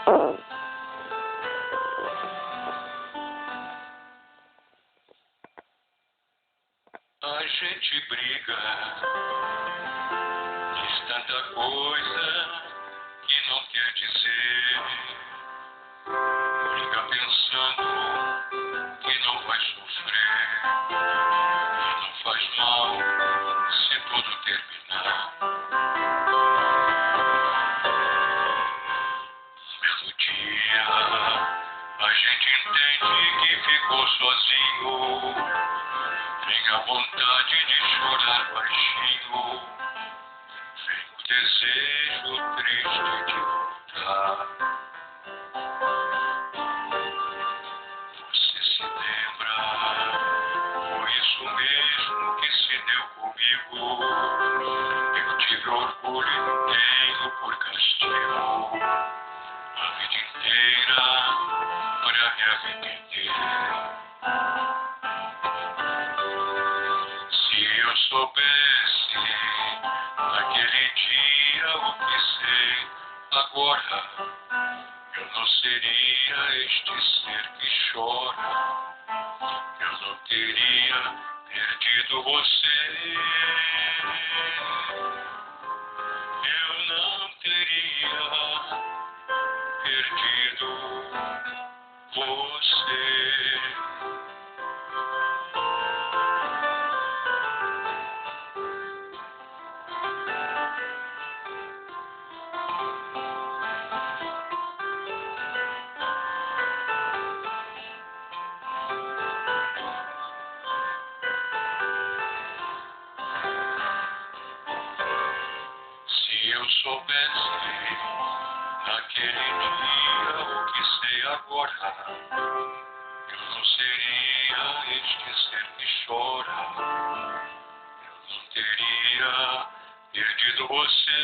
A gente briga, diz tanta coisa que não quer dizer. Fica pensando que não vai sofrer. E não faz mal se tudo terminar. Um belo dia a gente entende que ficou sozinho. Tem a vontade de chorar baixinho. Vem o desejo triste de voltar. Você se lembra? Foi isso mesmo que se deu comigo. Eu tive orgulho e tenho por castigo a vida inteira, para minha vida inteira. Se eu soubesse naquele dia o que sei agora, eu não seria este ser que chora. Eu não teria perdido você. Eu não teria perdido você. Se eu soubesse naquele dia o que sei agora, eu não seria este ser que chora. Eu não teria perdido você.